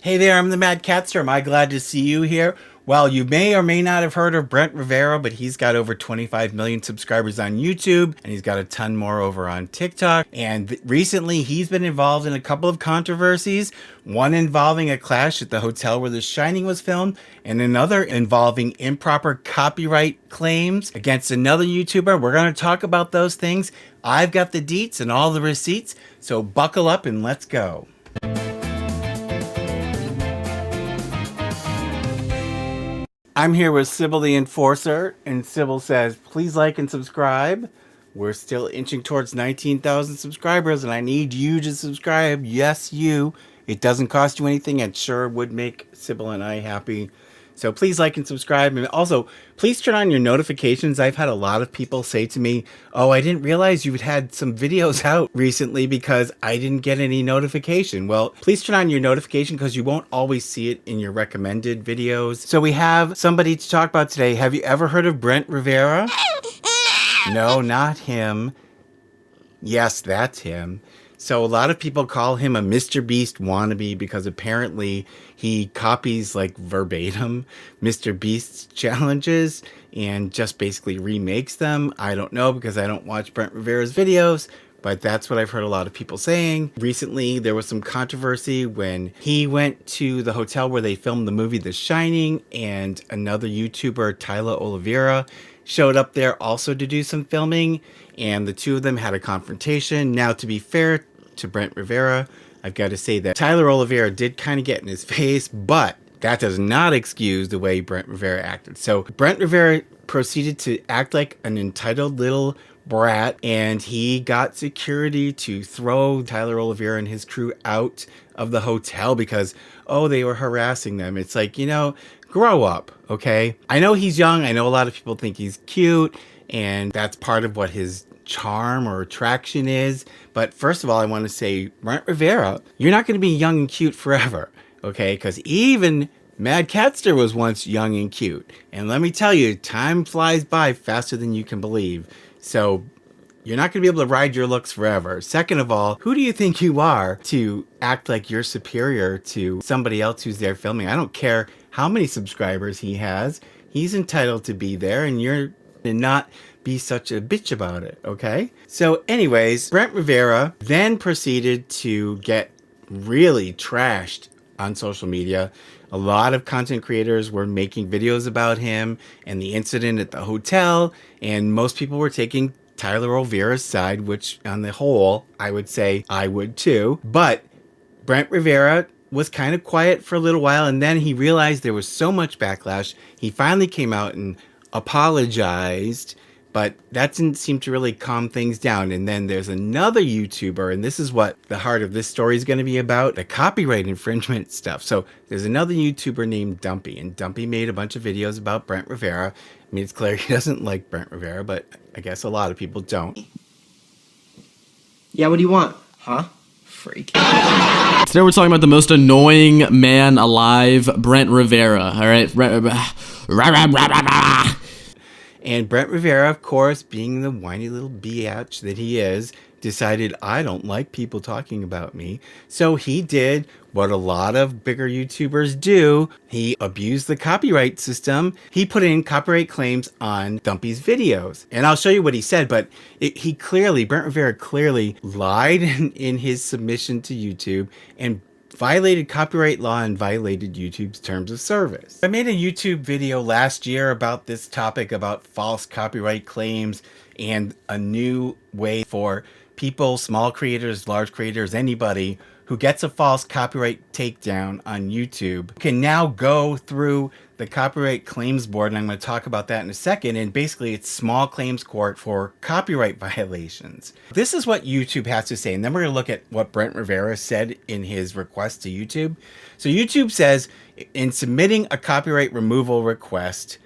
Hey there, I'm the MadCatster. Am I glad to see you here? Well, you may or may not have heard of Brent Rivera, but he's got over 25 million subscribers on YouTube, and he's got a ton more over on TikTok. And recently, he's been involved in a couple of controversies, one involving a clash at the hotel where The Shining was filmed, and another involving improper copyright claims against another YouTuber. We're going to talk about those things. I've got the deets and all the receipts, so buckle up and let's go. I'm here with Sybil the Enforcer, and Sybil says, please like and subscribe. We're still inching towards 19,000 subscribers, and I need you to subscribe. Yes, you. It doesn't cost you anything, and sure would make Sybil and I happy. So please like and subscribe. And also, please turn on your notifications. I've had a lot of people say to me, oh, I didn't realize you had some videos out recently because I didn't get any notification. Well, please turn on your notification because you won't always see it in your recommended videos. So we have somebody to talk about today. Have you ever heard of Brent Rivera? No, not him. Yes, that's him. So a lot of people call him a Mr. Beast wannabe because apparently he copies like verbatim Mr. Beast's challenges and just basically remakes them. I don't know because I don't watch Brent Rivera's videos, but that's what I've heard a lot of people saying. Recently, there was some controversy when he went to the hotel where they filmed the movie The Shining, and another YouTuber, Tyler Oliveira, showed up there also to do some filming, and the two of them had a confrontation. Now, to be fair to Brent Rivera, I've got to say that Tyler Oliveira did kind of get in his face, but that does not excuse the way Brent Rivera acted. So Brent Rivera proceeded to act like an entitled little brat, and he got security to throw Tyler Oliveira and his crew out of the hotel because, oh, they were harassing them. It's like, you know, grow up, okay? I know he's young. I know a lot of people think he's cute, and that's part of what his charm or attraction is. But first of all, I want to say, Brent Rivera, you're not going to be young and cute forever, okay? Because even MadCatster was once young and cute. And let me tell you, time flies by faster than you can believe. So you're not going to be able to ride your looks forever. Second of all, who do you think you are to act like you're superior to somebody else who's there filming? I don't care how many subscribers he has. He's entitled to be there, and you're not be such a bitch about it, okay? So anyways, Brent Rivera then proceeded to get really trashed on social media. A lot of content creators were making videos about him and the incident at the hotel, and most people were taking Tyler Oliveira's side, which on the whole, I would say I would too. But Brent Rivera was kind of quiet for a little while, and then he realized there was so much backlash. He finally came out and apologized, but that didn't seem to really calm things down. And then there's another YouTuber, and this is what the heart of this story is going to be about, the copyright infringement stuff. So there's another YouTuber named Dumpy, and Dumpy made a bunch of videos about Brent Rivera. I mean, it's clear he doesn't like Brent Rivera, but I guess a lot of people don't. Yeah, what do you want? Huh? Freak. Today we're talking about the most annoying man alive, Brent Rivera. All right. And Brent Rivera, of course, being the whiny little biatch that he is, decided, I don't like people talking about me. So he did what a lot of bigger YouTubers do. He abused the copyright system. He put in copyright claims on Dumpy's videos. And I'll show you what he said, but Brent Rivera clearly lied in his submission to YouTube and violated copyright law and violated YouTube's terms of service. I made a YouTube video last year about this topic, about false copyright claims and a new way for people, small creators, large creators, anybody who gets a false copyright takedown on YouTube can now go through the Copyright Claims Board, and I'm going to talk about that in a second. And basically, it's small claims court for copyright violations. This is what YouTube has to say, and then we're going to look at what Brent Rivera said in his request to YouTube. So YouTube says, in submitting a copyright removal request,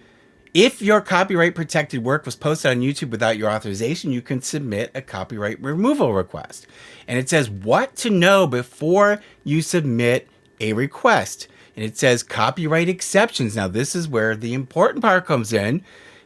if your copyright protected work was posted on YouTube without your authorization, you can submit a copyright removal request. And it says what to know before you submit a request. And it says copyright exceptions. Now, this is where the important part comes in.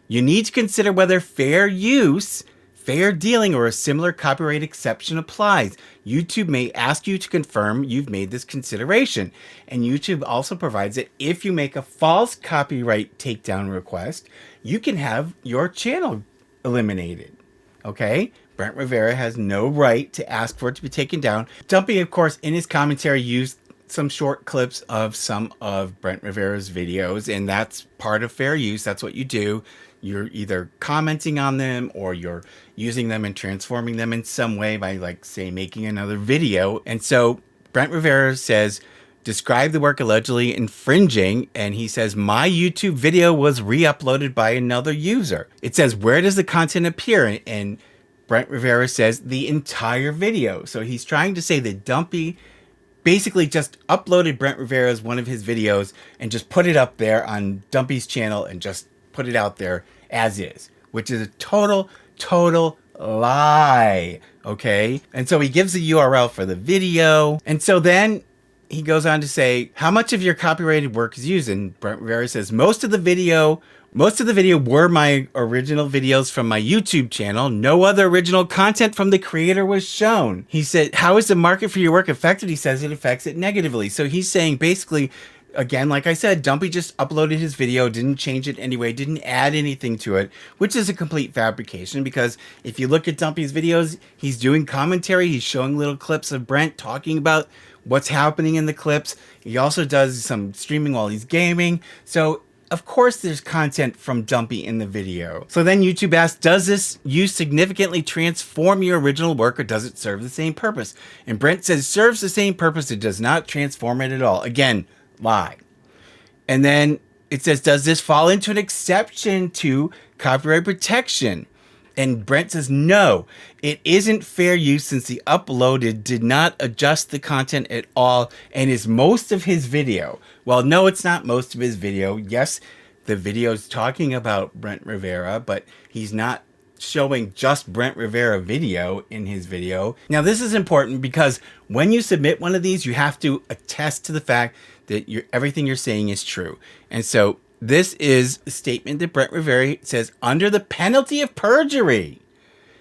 You need to consider whether fair use fair dealing or a similar copyright exception applies. YouTube may ask you to confirm you've made this consideration. And YouTube also provides that if you make a false copyright takedown request, you can have your channel eliminated. Okay? Brent Rivera has no right to ask for it to be taken down. Dumpy, of course, in his commentary used some short clips of some of Brent Rivera's videos, and that's part of fair use. That's what you do. You're either commenting on them or you're using them and transforming them in some way by, like, say, making another video. And so Brent Rivera says, describe the work allegedly infringing, and he says, my YouTube video was re-uploaded by another user. It says, where does the content appear? And Brent Rivera says, the entire video. So he's trying to say that Dumpy basically just uploaded Brent Rivera's one of his videos and just put it up there on Dumpy's channel and just put it out there as is, which is a total lie. Okay. And so he gives the URL for the video. And so then he goes on to say, how much of your copyrighted work is used? And Brent Rivera says, most of the video were my original videos from my YouTube channel. No other original content from the creator was shown. He said, how is the market for your work affected? He says it affects it negatively. So he's saying basically, again, like I said, Dumpy just uploaded his video, didn't change it anyway, didn't add anything to it, which is a complete fabrication, because if you look at Dumpy's videos, he's doing commentary, he's showing little clips of Brent talking about what's happening in the clips. He also does some streaming while he's gaming. So of course there's content from Dumpy in the video. So then YouTube asks, does this use significantly transform your original work, or does it serve the same purpose? And Brent says, serves the same purpose, it does not transform it at all. Again, lie. And then it says, does this fall into an exception to copyright protection? And Brent says, no, it isn't fair use since the uploaded did not adjust the content at all and is most of his video. Well, no, it's not most of his video. Yes, the video's talking about Brent Rivera, but he's not showing just Brent Rivera video in his video. Now, this is important because when you submit one of these, you have to attest to the fact that everything you're saying is true. And so this is a statement that Brent Rivera says under the penalty of perjury,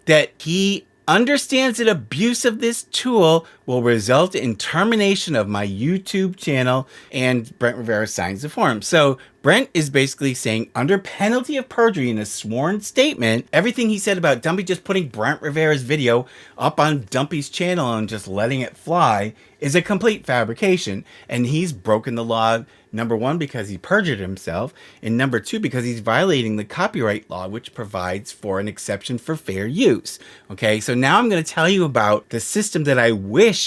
that he understands that abuse of this tool will result in termination of my YouTube channel, and Brent Rivera signs the form. So Brent is basically saying under penalty of perjury in a sworn statement, everything he said about Dumpy just putting Brent Rivera's video up on Dumpy's channel and just letting it fly is a complete fabrication. And he's broken the law, number one, because he perjured himself, and number two, because he's violating the copyright law, which provides for an exception for fair use. Okay, so now I'm going to tell you about the system that I wish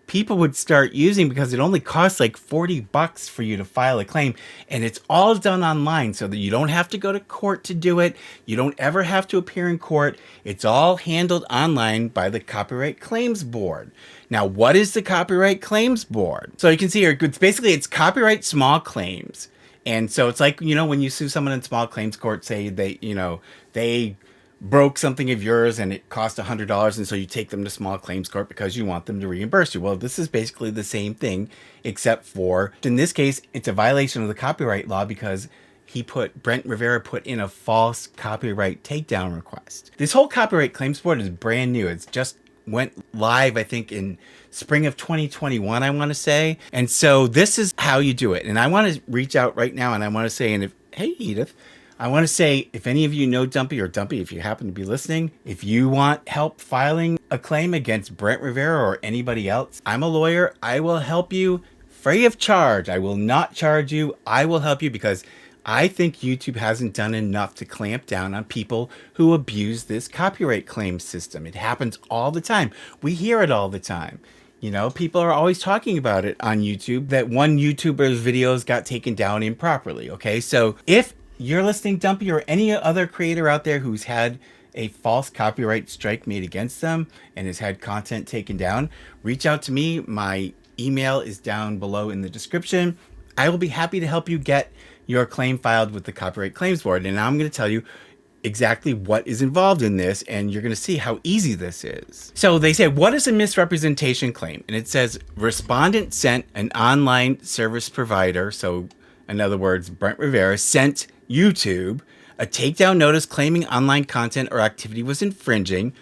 people would start using, because it only costs like $40 for you to file a claim, and it's all done online so that you don't have to go to court to do it. You don't ever have to appear in court. It's all handled online by the Copyright Claims Board. Now, what is the Copyright Claims Board? So you can see here, it's copyright small claims. And so it's like, when you sue someone in small claims court, say they broke something of yours and it cost $100, and so you take them to small claims court because you want them to reimburse you. Well, this is basically the same thing, except for, in this case, it's a violation of the copyright law because Brent Rivera put in a false copyright takedown request. This whole Copyright Claims Board is brand new. It's just went live, I think, in spring of 2021, I want to say. And so this is how you do it. And I want to reach out right now and I want to say, hey, Edith, I want to say, if any of you know Dumpy, or Dumpy, if you happen to be listening, if you want help filing a claim against Brent Rivera or anybody else, I'm a lawyer. I will help you free of charge. I will not charge you. I will help you because I think YouTube hasn't done enough to clamp down on people who abuse this copyright claim system. It happens all the time. We hear it all the time. People are always talking about it on YouTube, that one YouTuber's videos got taken down improperly. Okay, so if you're listening, Dumpy, or any other creator out there who's had a false copyright strike made against them and has had content taken down, reach out to me. My email is down below in the description. I will be happy to help you get your claim filed with the Copyright Claims Board. And now I'm going to tell you exactly what is involved in this, and you're going to see how easy this is. So they say, what is a misrepresentation claim? And it says, respondent sent an online service provider, so in other words, Brent Rivera sent YouTube a takedown notice claiming online content or activity was infringing,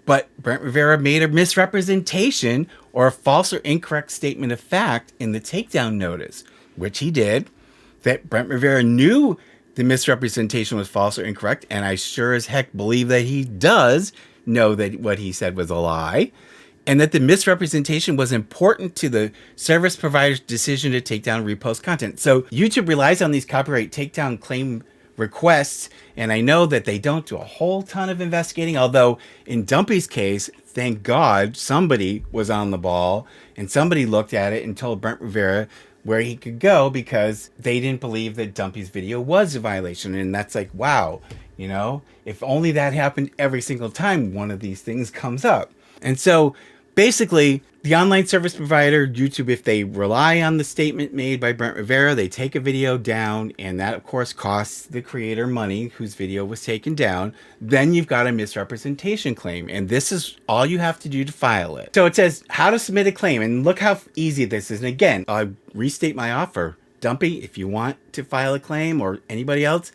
but Brent Rivera made a misrepresentation or a false or incorrect statement of fact in the takedown notice, which he did, that Brent Rivera knew the misrepresentation was false or incorrect, and I sure as heck believe that he does know that what he said was a lie, and that the misrepresentation was important to the service provider's decision to take down repost content. So YouTube relies on these copyright takedown claim requests, and I know that they don't do a whole ton of investigating, although in Dumpy's case, thank God somebody was on the ball and somebody looked at it and told Brent Rivera where he could go, because they didn't believe that Dumpy's video was a violation. And that's like, wow, you know, if only that happened every single time one of these things comes up. And so basically, the online service provider, YouTube, if they rely on the statement made by Brent Rivera, they take a video down, and that, of course, costs the creator money whose video was taken down. Then you've got a misrepresentation claim, and this is all you have to do to file it. So it says how to submit a claim, and look how easy this is. And again, I'll restate my offer. Dumpy, if you want to file a claim, or anybody else,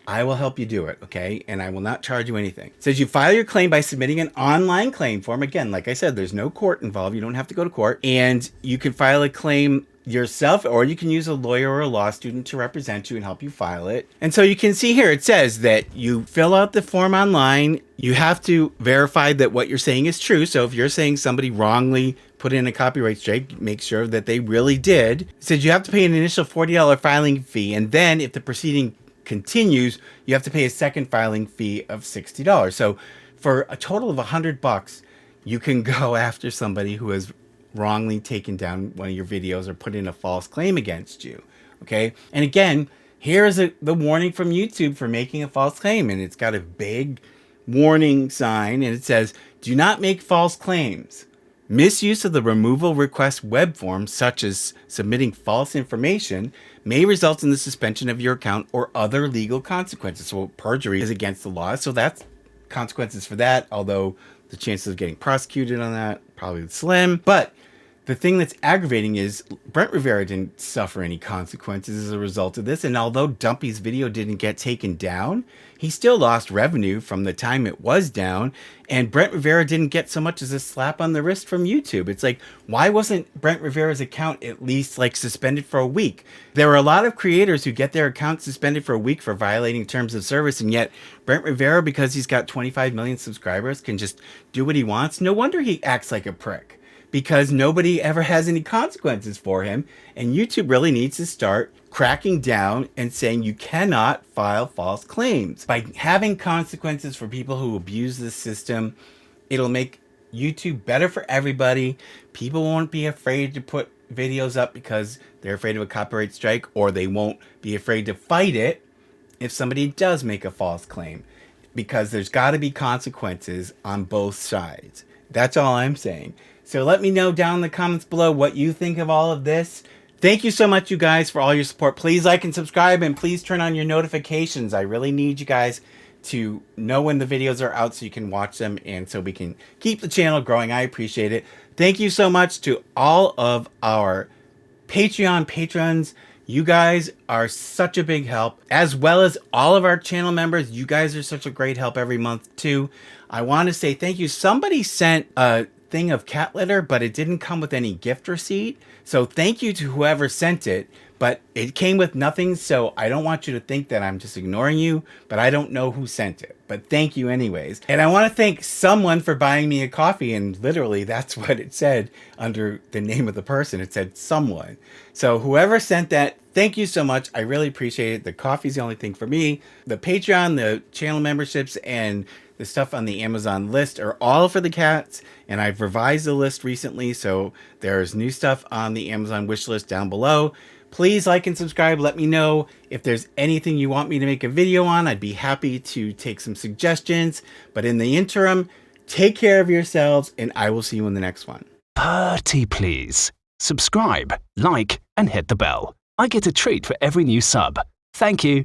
I will help you do it, okay? And I will not charge you anything. It says you file your claim by submitting an online claim form. Again, like I said, there's no court involved. You don't have to go to court. And you can file a claim yourself, or you can use a lawyer or a law student to represent you and help you file it. And so you can see here, it says that you fill out the form online. You have to verify that what you're saying is true. So if you're saying somebody wrongly put in a copyright strike, make sure that they really did. It says you have to pay an initial $40 filing fee. And then if the proceeding continues, you have to pay a second filing fee of $60. So for a total of $100, you can go after somebody who has wrongly taken down one of your videos or put in a false claim against you. Okay. And again, here's the warning from YouTube for making a false claim. And it's got a big warning sign, and it says, do not make false claims. Misuse of the removal request web form, such as submitting false information, may result in the suspension of your account or other legal consequences. So perjury is against the law. So that's consequences for that, although the chances of getting prosecuted on that probably slim. But the thing that's aggravating is Brent Rivera didn't suffer any consequences as a result of this. And although Dumpy's video didn't get taken down, he still lost revenue from the time it was down. And Brent Rivera didn't get so much as a slap on the wrist from YouTube. It's like, why wasn't Brent Rivera's account at least like suspended for a week? There are a lot of creators who get their account suspended for a week for violating terms of service. And yet Brent Rivera, because he's got 25 million subscribers, can just do what he wants. No wonder he acts like a prick, because nobody ever has any consequences for him. And YouTube really needs to start cracking down and saying you cannot file false claims. By having consequences for people who abuse the system, it'll make YouTube better for everybody. People won't be afraid to put videos up because they're afraid of a copyright strike, or they won't be afraid to fight it if somebody does make a false claim, because there's got to be consequences on both sides. That's all I'm saying. So let me know down in the comments below what you think of all of this. Thank you so much, you guys, for all your support. Please like and subscribe, and please turn on your notifications. I really need you guys to know when the videos are out so you can watch them, and so we can keep the channel growing. I appreciate it. Thank you so much to all of our Patreon patrons. You guys are such a big help, as well as all of our channel members. You guys are such a great help every month too. I want to say thank you. Somebody sent a thing of cat litter, but it didn't come with any gift receipt. So thank you to whoever sent it, but it came with nothing. So I don't want you to think that I'm just ignoring you, but I don't know who sent it. But thank you anyways. And I want to thank someone for buying me a coffee, and literally that's what it said under the name of the person. It said someone. So whoever sent that, thank you so much. I really appreciate it. The coffee's the only thing for me. The Patreon, the channel memberships, and the stuff on the Amazon list are all for the cats, and I've revised the list recently, so there's new stuff on the Amazon wish list down below. Please like and subscribe. Let me know if there's anything you want me to make a video on. I'd be happy to take some suggestions. But in the interim, take care of yourselves, and I will see you in the next one. Pretty please. Subscribe, like, and hit the bell. I get a treat for every new sub. Thank you.